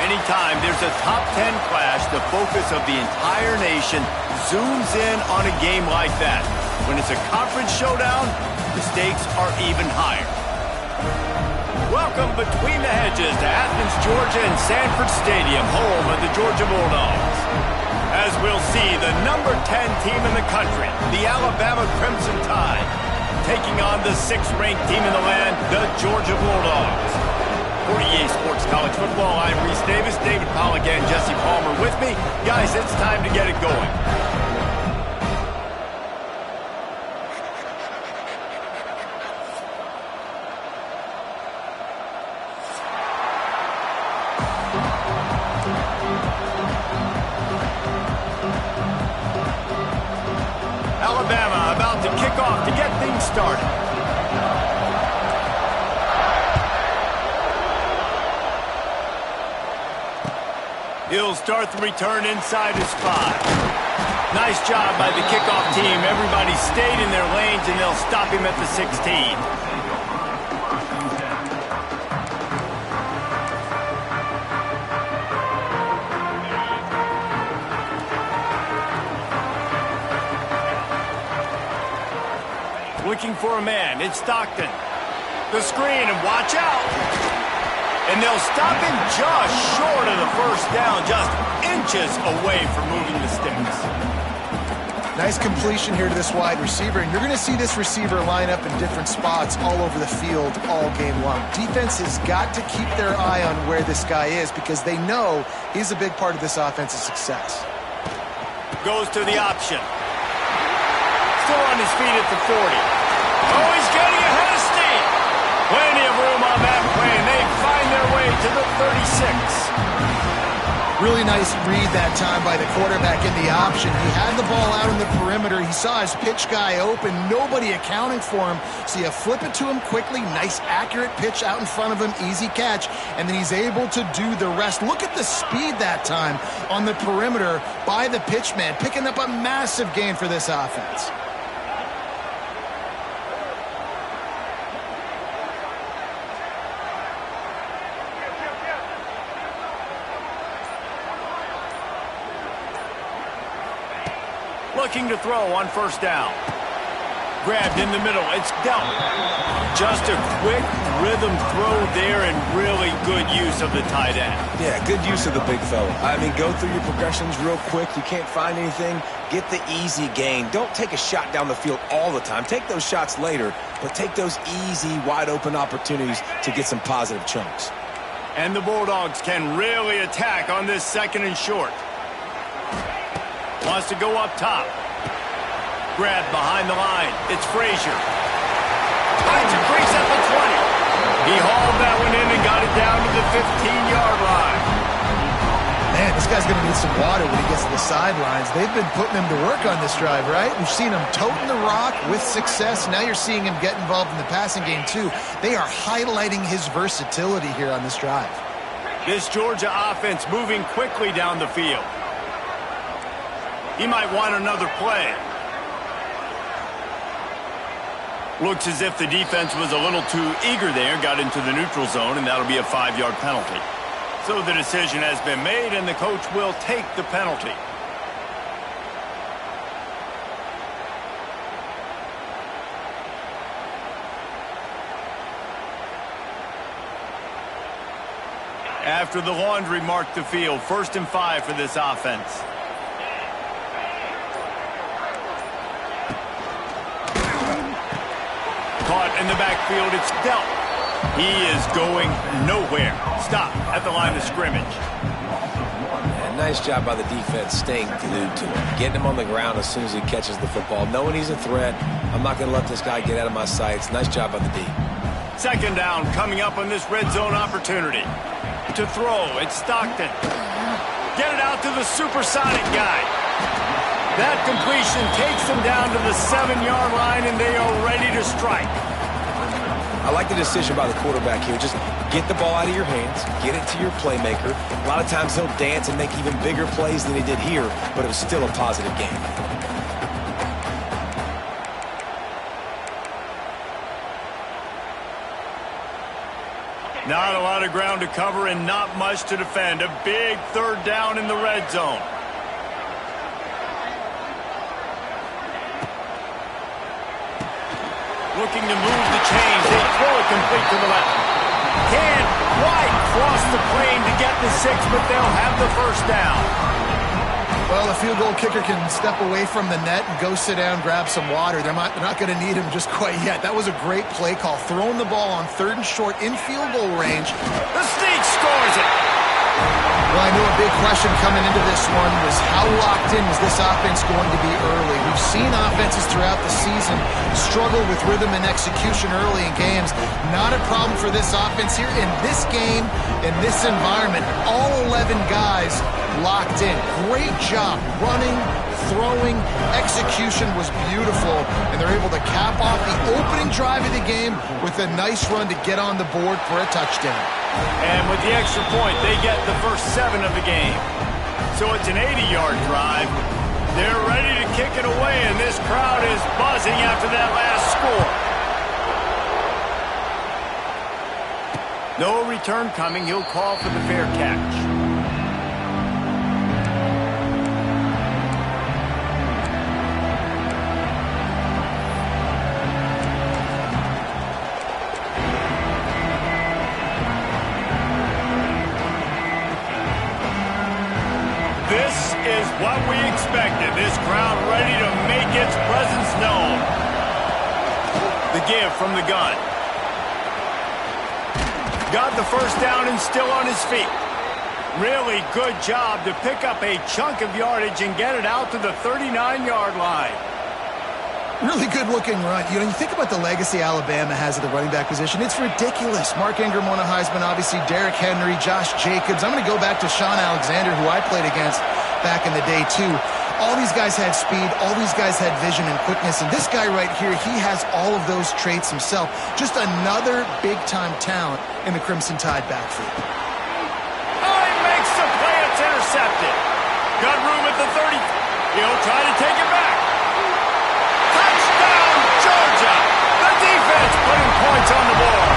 Anytime there's a top 10 clash, the focus of the entire nation zooms in on a game like that. When it's a conference showdown, the stakes are even higher. Welcome between the hedges to Athens, Georgia and Sanford Stadium, home of the Georgia Bulldogs. As we'll see, the number 10 team in the country, the Alabama Crimson Tide, taking on the 6th-ranked team in the land, the Georgia Bulldogs. For EA Sports College Football, I'm Reese Davis, David Pollack and Jesse Palmer with me. Guys, it's time to get it going. Alabama about to kick off to get things started. He'll start the return inside his 5. Nice job by the kickoff team. Everybody stayed in their lanes, and they'll stop him at the 16. Looking for a man. It's Stockton. The screen, and watch out. And they'll stop him just short of the first down, just inches away from moving the sticks. Nice completion here to this wide receiver, and you're going to see this receiver line up in different spots all over the field all game long. Defense has got to keep their eye on where this guy is because they know he's a big part of this offense's success. Goes to the option. Still on his feet at the 40. Oh, he's getting ahead of steam. Plenty of room on that play, and they find their way to the 36. Really nice read that time by the quarterback in the option. He had the ball out in the perimeter. He saw his pitch guy open, nobody accounting for him. So you flip it to him quickly, nice accurate pitch out in front of him, easy catch, and then he's able to do the rest. Look at the speed that time on the perimeter by the pitch man, picking up a massive gain for this offense. Looking to throw on first down. Grabbed in the middle. It's dealt. Just a quick rhythm throw there and really good use of the tight end. Yeah, good use of the big fella. I mean, go through your progressions real quick. You can't find anything. Get the easy gain. Don't take a shot down the field all the time. Take those shots later, but take those easy, wide-open opportunities to get some positive chunks. And the Bulldogs can really attack on this 2nd and short. Wants to go up top. Grabbed behind the line. It's Frazier. Finds a crease at the 20. He hauled that one in and got it down to the 15-yard line. Man, this guy's going to need some water when he gets to the sidelines. They've been putting him to work on this drive, right? We've seen him toting the rock with success. Now you're seeing him get involved in the passing game, too. They are highlighting his versatility here on this drive. This Georgia offense moving quickly down the field. He might want another play. Looks as if the defense was a little too eager there, got into the neutral zone, and that'll be a 5-yard penalty. So the decision has been made, and the coach will take the penalty. After the laundry marked the field, 1st and 5 for this offense. Caught in the backfield, it's dealt. He is going nowhere. Stop at the line of scrimmage. And nice job by the defense staying glued to him. Getting him on the ground as soon as he catches the football. Knowing he's a threat, I'm not going to let this guy get out of my sights. Nice job by the D. 2nd down coming up on this red zone opportunity. To throw, it's Stockton. Get it out to the supersonic guy. That completion takes them down to the 7-yard line, and they are ready to strike. I like the decision by the quarterback here. Just get the ball out of your hands, get it to your playmaker. A lot of times he'll dance and make even bigger plays than he did here, but it was still a positive game. Not a lot of ground to cover and not much to defend. A big third down in the red zone. Looking to move the chains. They throw it complete to the left. Can't quite cross the plane to get the 6, but they'll have the first down. Well, the field goal kicker can step away from the net and go sit down, grab some water. They're not going to need him just quite yet. That was a great play call. Throwing the ball on 3rd and short in field goal range. The Sneak scores it. Well, I know a big question coming into this one was how locked in was this offense going to be early? We've seen offenses throughout the season struggle with rhythm and execution early in games. Not a problem for this offense here. In this game, in this environment, all 11 guys locked in. Great job running, throwing, execution was beautiful, and they're able to cap off the opening drive of the game with a nice run to get on the board for a touchdown. And with the extra point, they get the first 7 of the game. So it's an 80-yard drive. They're ready to kick it away, and this crowd is buzzing after that last score. No return coming. He'll call for the fair catch. This is what we expected. This crowd ready to make its presence known. The give from the gun. Got the first down and still on his feet. Really good job to pick up a chunk of yardage and get it out to the 39-yard line. Really good-looking run. You know, you think about the legacy Alabama has at the running back position. It's ridiculous. Mark Ingram won a Heisman, obviously. Derrick Henry, Josh Jacobs. I'm going to go back to Sean Alexander, who I played against back in the day, too. All these guys had speed. All these guys had vision and quickness. And this guy right here, he has all of those traits himself. Just another big-time talent in the Crimson Tide backfield. Oh, he makes the play. It's intercepted. Got room at the 30. He'll try to take it back. Touchdown, Georgia! The defense putting points on the board.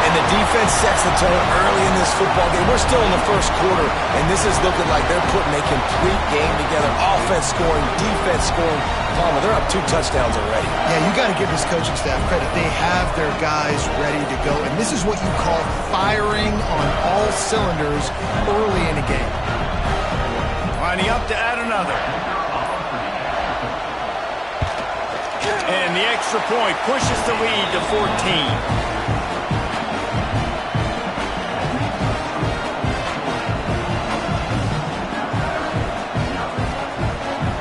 And the defense sets the tone early in this football game. We're still in the first quarter, and this is looking like they're putting a complete game together. Offense scoring, defense scoring. Palmer, they're up 2 touchdowns already. Yeah, you got to give this coaching staff credit. They have their guys ready to go, and this is what you call firing on all cylinders early in a game. Lining up to add another. And the extra point pushes the lead to 14.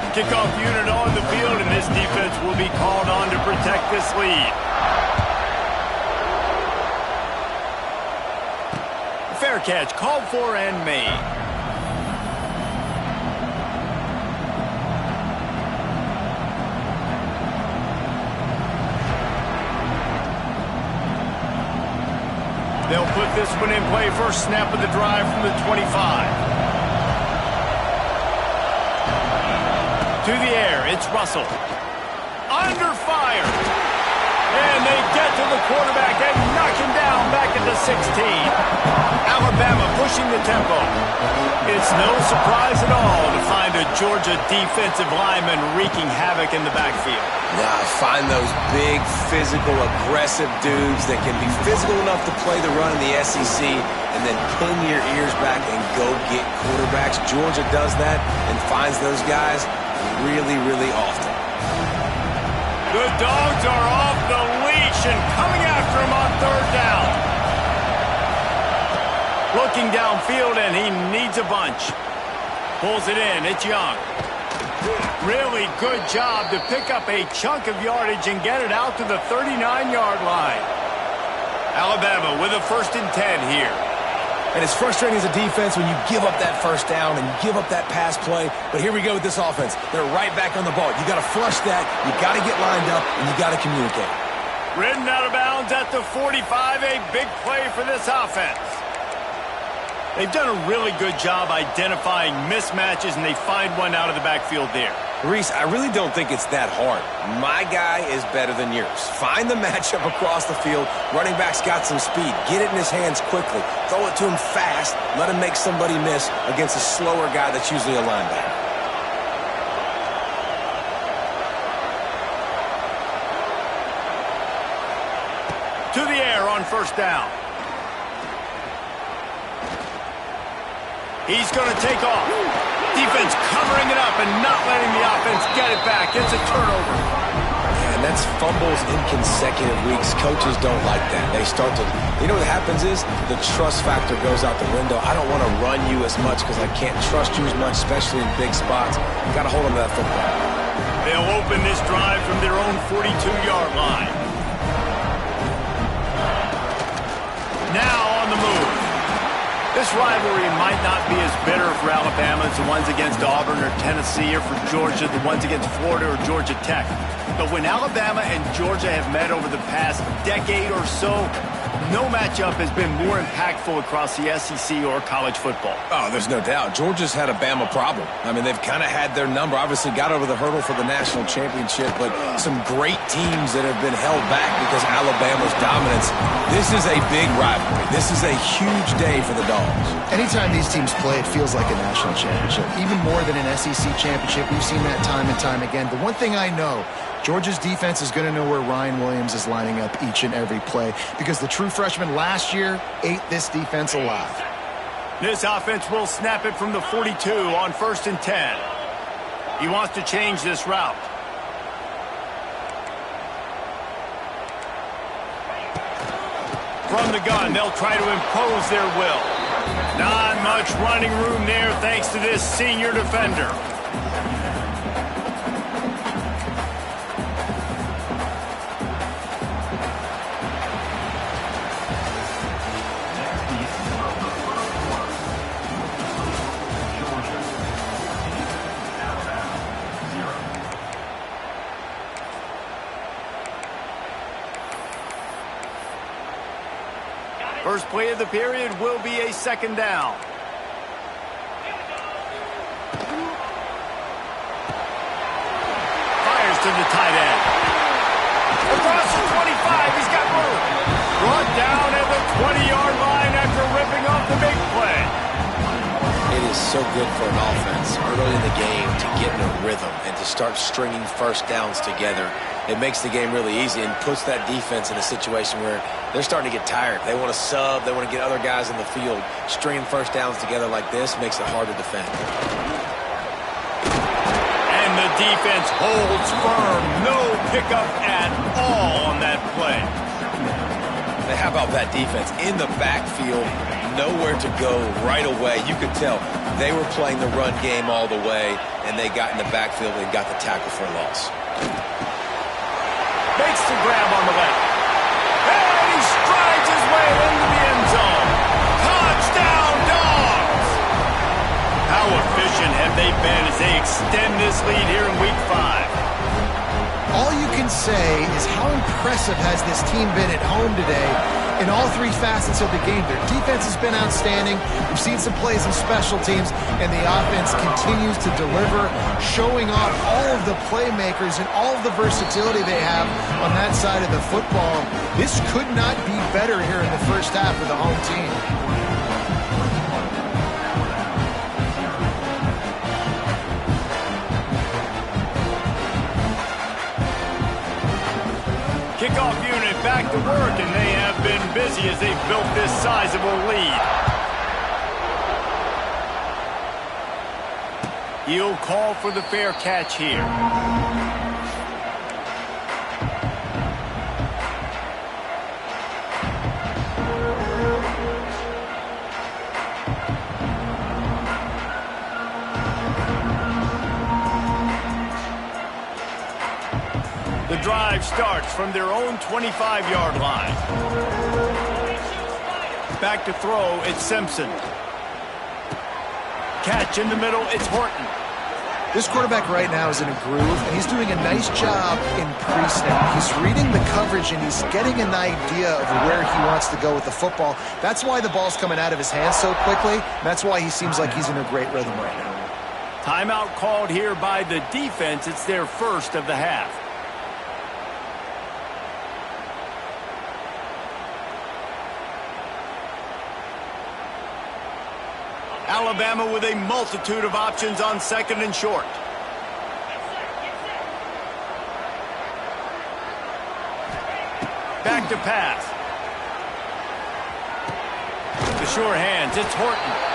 Kickoff unit on the field, and this defense will be called on to protect this lead. Fair catch called for and made. They'll put this one in play. First snap of the drive from the 25. To the air, it's Russell. Under fire. And they get to the quarterback and knock him down back at the 16. Alabama pushing the tempo. It's no surprise at all to find a Georgia defensive lineman wreaking havoc in the backfield. Now, find those big, physical, aggressive dudes that can be physical enough to play the run in the SEC and then pin your ears back and go get quarterbacks. Georgia does that and finds those guys really, really often. The Dogs are off the leash and coming after him on 3rd down. Looking downfield, and he needs a bunch. Pulls it in. It's Young. Really good job to pick up a chunk of yardage and get it out to the 39-yard line. Alabama with a 1st and 10 here. And it's frustrating as a defense when you give up that first down and you give up that pass play. But here we go with this offense. They're right back on the ball. You got to flush that. You got to get lined up, and you got to communicate. Ridden out of bounds at the 45. A big play for this offense. They've done a really good job identifying mismatches, and they find one out of the backfield there. Reese, I really don't think it's that hard. My guy is better than yours. Find the matchup across the field. Running back's got some speed. Get it in his hands quickly. Throw it to him fast. Let him make somebody miss against a slower guy that's usually a linebacker. To the air on first down. He's going to take off. Defense covering it up and not letting the offense get it back. It's a turnover. And that's fumbles in consecutive weeks. Coaches don't like that. They start to, you know what happens is the trust factor goes out the window. I don't want to run you as much because I can't trust you as much, especially in big spots. You got to hold on to that football. They'll open this drive from their own 42-yard line. Now on the move. This rivalry might not be as bitter for Alabama as the ones against Auburn or Tennessee, or for Georgia, the ones against Florida or Georgia Tech. But when Alabama and Georgia have met over the past decade or so, no matchup has been more impactful across the SEC or college football. Oh, there's no doubt. Georgia's had a Bama problem. I mean, they've kind of had their number. Obviously got over the hurdle for the national championship, but some great teams that have been held back because Alabama's dominance. This is a big rivalry. This is a huge day for the Dogs. Anytime these teams play, it feels like a national championship. Even more than an SEC championship. We've seen that time and time again. The one thing I know, Georgia's defense is going to know where Ryan Williams is lining up each and every play, because the true freshman last year ate this defense alive. This offense will snap it from the 42 on 1st and 10. He wants to change this route. From the gun, they'll try to impose their will. Not much running room there thanks to this senior defender. First play of the period will be a second down. Fires to the tight end. Across the 25, he's got room. Brought down at the 20-yard line after ripping off the big play. It is so good for an offense early in the game to get in a rhythm and to start stringing first downs together. It makes the game really easy and puts that defense in a situation where they're starting to get tired. They want to sub. They want to get other guys in the field. Stringing first downs together like this makes it hard to defend. And the defense holds firm. No pickup at all on that play. Now, how about that defense in the backfield? Nowhere to go right away. You could tell they were playing the run game all the way, and they got in the backfield and got the tackle for a loss. Makes the grab on the left. And he strides his way into the end zone. Touchdown, Dogs! How efficient have they been as they extend this lead here in Week 5? All you can say is how impressive has this team been at home today in all three facets of the game. Their defense has been outstanding. We've seen some plays in special teams, and the offense continues to deliver, showing off all of the playmakers and all of the versatility they have on that side of the football. This could not be better here in the first half for the home team. Kickoff unit back to work, and they have been busy as they've built this sizable lead. He'll call for the fair catch here. The drive starts from their own 25-yard line. Back to throw, it's Simpson. Catch in the middle, it's Horton. This quarterback right now is in a groove, and he's doing a nice job in pre-snap. He's reading the coverage, and he's getting an idea of where he wants to go with the football. That's why the ball's coming out of his hands so quickly. That's why he seems like he's in a great rhythm right now. Timeout called here by the defense. It's their first of the half. Alabama with a multitude of options on second and short. Back to pass. The sure hands, it's Horton.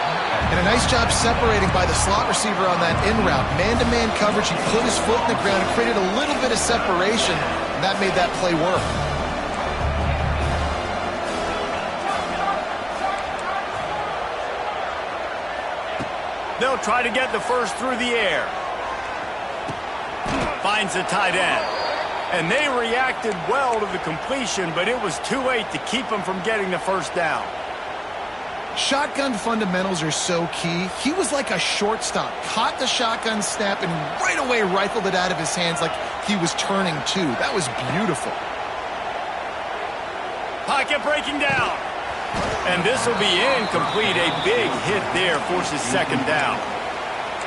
And a nice job separating by the slot receiver on that in route. Man-to-man coverage, he put his foot in the ground and created a little bit of separation, and that made that play work. They'll try to get the first through the air. Finds the tight end. And they reacted well to the completion, but it was too late to keep them from getting the first down. Shotgun fundamentals are so key. He was like a shortstop. Caught the shotgun snap and right away rifled it out of his hands like he was turning two. That was beautiful. Pocket breaking down. And this will be incomplete. A big hit there forces second down.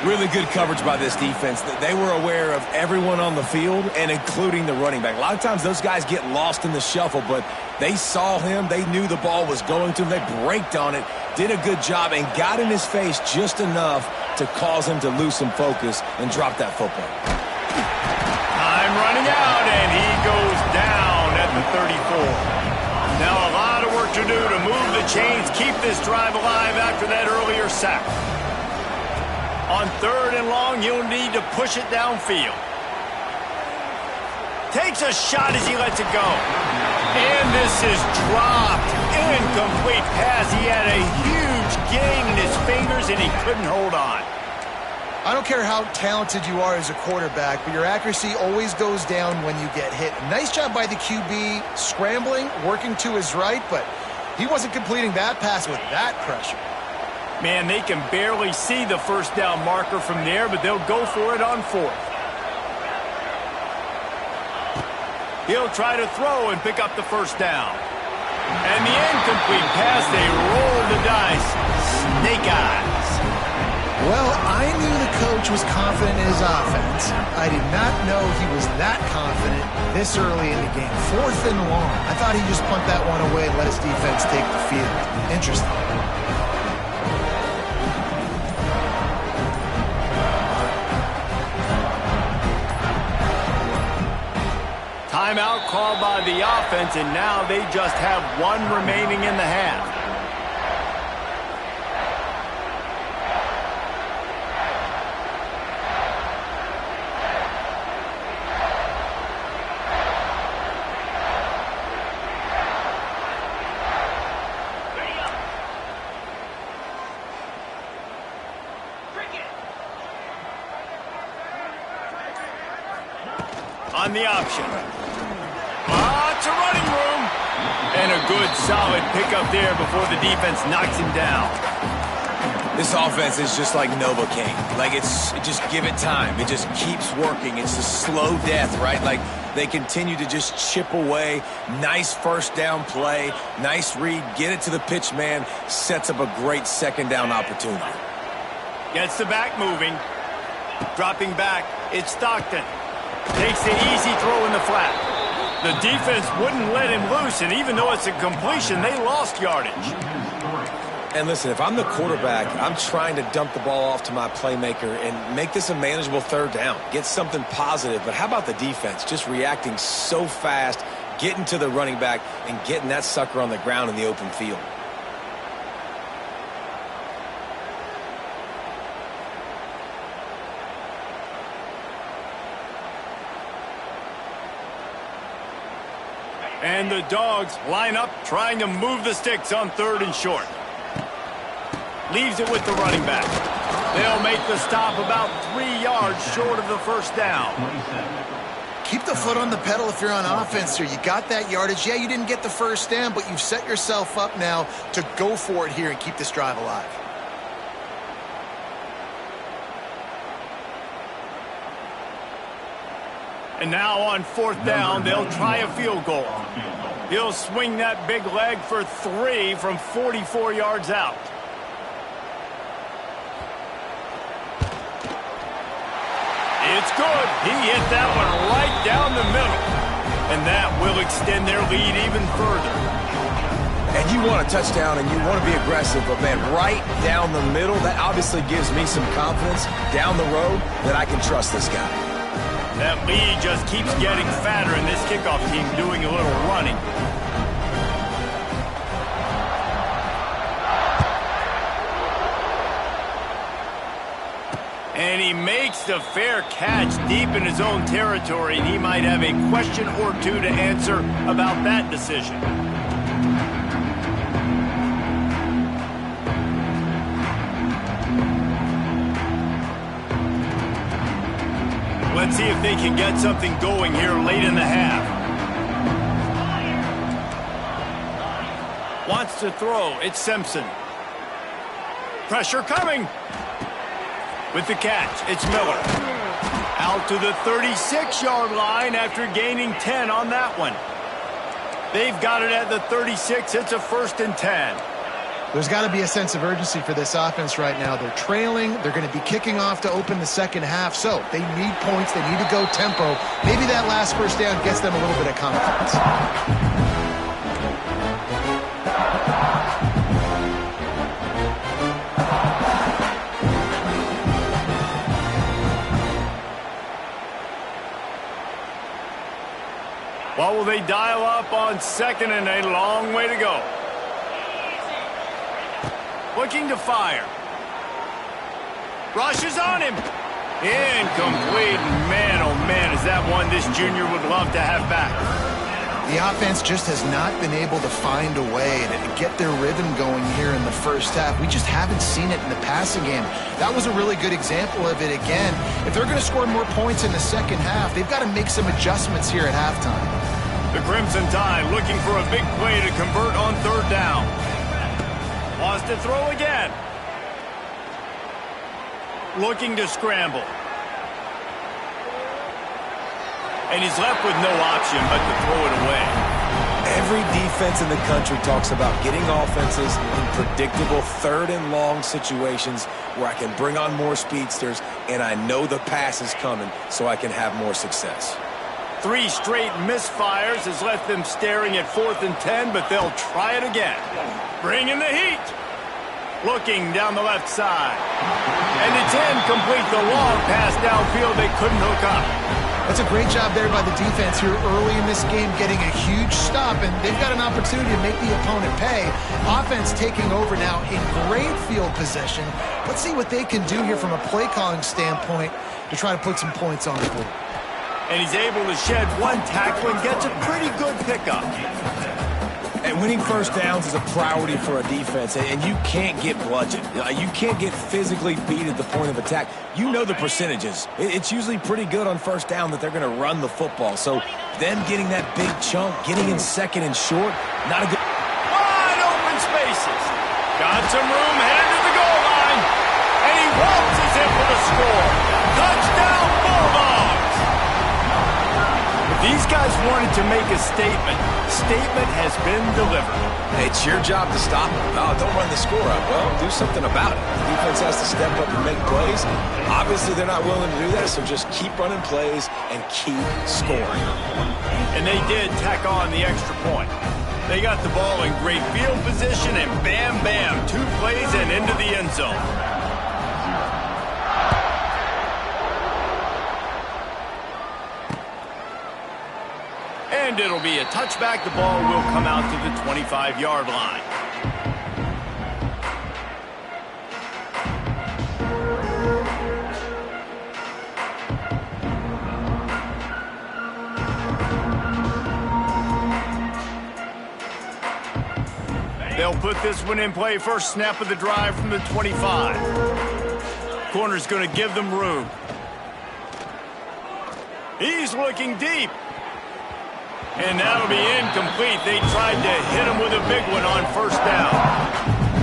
Really good coverage by this defense. They were aware of everyone on the field and including the running back. A lot of times those guys get lost in the shuffle, but they saw him. They knew the ball was going to him. They braked on it, did a good job, and got in his face just enough to cause him to lose some focus and drop that football. Time running out, and he goes down at the 34. Now a lot of work to do to move the chains, keep this drive alive after that earlier sack. On third and long, you'll need to push it downfield. Takes a shot as he lets it go. And this is dropped. Incomplete pass. He had a huge gain in his fingers, and he couldn't hold on. I don't care how talented you are as a quarterback, but your accuracy always goes down when you get hit. Nice job by the QB scrambling, working to his right, but he wasn't completing that pass with that pressure. Man, they can barely see the first down marker from there, but they'll go for it on fourth. He'll try to throw and pick up the first down. And the incomplete pass, they roll the dice. Snake eyes. Well, I knew the coach was confident in his offense. I did not know he was that confident this early in the game. Fourth and long. I thought he'd just punt that one away and let his defense take the field. Interesting. Timeout called by the offense, and now they just have one remaining in the half. On the option. Lots of running room. And a good, solid pickup there before the defense knocks him down. This offense is just like Novocaine. Like, just give it time. It just keeps working. It's a slow death, right? Like, they continue to just chip away. Nice first down play. Nice read. Get it to the pitch man. Sets up a great second down opportunity. Gets the back moving. Dropping back. It's Stockton. Takes the easy throw in the flat. The defense wouldn't let him loose, and even though it's a completion, they lost yardage. And listen, if I'm the quarterback, I'm trying to dump the ball off to my playmaker and make this a manageable third down. Get something positive. But how about the defense? Just reacting so fast, getting to the running back, and getting that sucker on the ground in the open field. And the Dogs line up, trying to move the sticks on third and short. Leaves it with the running back. They'll make the stop about 3 yards short of the first down. Keep the foot on the pedal if you're on offense here. You got that yardage. Yeah, you didn't get the first down, but you've set yourself up now to go for it here and keep this drive alive. And now on fourth down, they'll try a field goal. He'll swing that big leg for 3 from 44 yards out. It's good. He hit that one right down the middle. And that will extend their lead even further. And you want a touchdown and you want to be aggressive, but man, right down the middle, that obviously gives me some confidence down the road that I can trust this guy. That lead just keeps getting fatter, and this kickoff team doing a little running. And he makes the fair catch deep in his own territory, and he might have a question or two to answer about that decision. Let's see if they can get something going here late in the half. Wants to throw. It's Simpson. Pressure coming. With the catch, it's Miller. Out to the 36-yard line after gaining 10 on that one. They've got it at the 36. It's a 1st and 10. There's got to be a sense of urgency for this offense right now. They're trailing. They're going to be kicking off to open the second half. So they need points. They need to go tempo. Maybe that last first down gets them a little bit of confidence. What will they dial up on 2nd and a long way to go? Looking to fire. Rushes on him. Incomplete. Man, oh man, is that one this junior would love to have back. The offense just has not been able to find a way to get their rhythm going here in the first half. We just haven't seen it in the passing game. That was a really good example of it again. If they're going to score more points in the second half, they've got to make some adjustments here at halftime. The Crimson Tide looking for a big play to convert on 3rd down. Wants to throw again. Looking to scramble. And he's left with no option but to throw it away. Every defense in the country talks about getting offenses in predictable 3rd and long situations where I can bring on more speedsters and I know the pass is coming so I can have more success. 3 straight misfires has left them staring at 4th and 10, but they'll try it again. Bringing the heat. Looking down the left side. And it's incomplete. The long pass downfield they couldn't hook up. That's a great job there by the defense here early in this game, getting a huge stop, and they've got an opportunity to make the opponent pay. Offense taking over now in great field possession. Let's see what they can do here from a play calling standpoint to try to put some points on the board. And he's able to shed 1 tackle and gets a pretty good pickup. And winning first downs is a priority for a defense, and you can't get bludgeoned. You can't get physically beat at the point of attack. You know the percentages. It's usually pretty good on first down that they're going to run the football. So them getting that big chunk, getting in 2nd and short, not a good... Wide open spaces. Got some room, headed to the goal line. And he waltzes in for the score. Touchdown, Bulldogs. These guys wanted to make a statement. Statement has been delivered. It's your job to stop them. No, don't run the score up. Well, do something about it. The defense has to step up and make plays. Obviously, they're not willing to do that, so just keep running plays and keep scoring. And they did tack on the extra point. They got the ball in great field position, and bam, bam, 2 plays and into the end zone. And it'll be a touchback. The ball will come out to the 25-yard line. They'll put this one in play. First snap of the drive from the 25. Corner's going to give them room. He's looking deep. And that'll be incomplete. They tried to hit him with a big one on first down.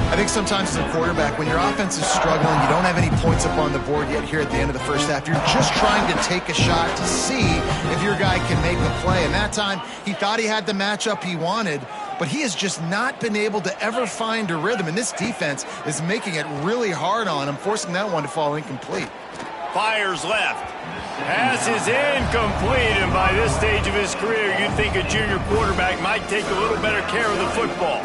I think sometimes as a quarterback, when your offense is struggling, you don't have any points up on the board yet here at the end of the first half. You're just trying to take a shot to see if your guy can make a play. And that time, he thought he had the matchup he wanted, but he has just not been able to ever find a rhythm. And this defense is making it really hard on him, forcing that one to fall incomplete. Fires left. Pass is incomplete, and by this stage of his career, you'd think a junior quarterback might take a little better care of the football.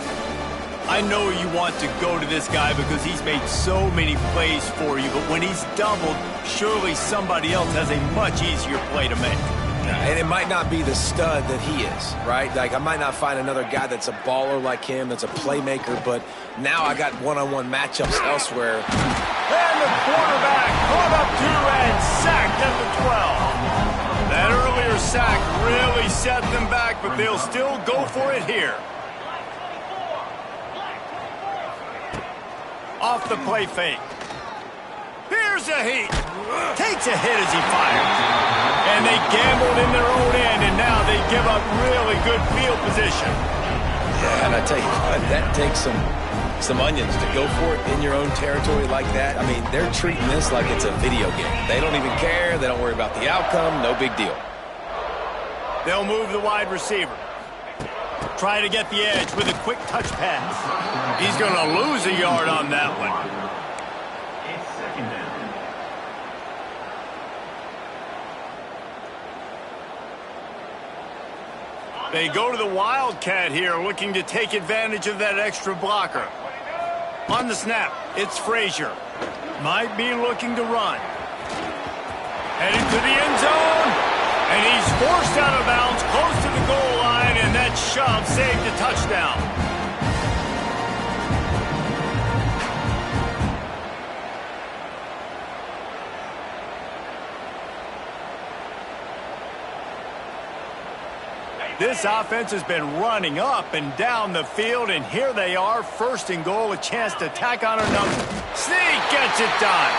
I know you want to go to this guy because he's made so many plays for you, but when he's doubled, surely somebody else has a much easier play to make. And it might not be the stud that he is, right? Like, I might not find another guy that's a baller like him, that's a playmaker, but now I got one-on-one matchups elsewhere. And the quarterback caught up to and sacked at the 12. That earlier sack really set them back, but they'll still go for it here. Off the play fake. Here's a heat. Takes a hit as he fires. And they gambled in their own end, and now they give up really good field position. Yeah, and I tell you what, that takes some onions to go for it in your own territory like that. I mean, they're treating this like it's a video game. They don't even care. They don't worry about the outcome. No big deal. They'll move the wide receiver. Try to get the edge with a quick touch pass. He's going to lose a yard on that one. They go to the Wildcat here, looking to take advantage of that extra blocker. On the snap, it's Frazier. Might be looking to run. Heading to the end zone. And he's forced out of bounds close to the goal line, and that shove saved a touchdown. This offense has been running up and down the field, and here they are, first and goal, a chance to tack on a number. Sneak gets it done.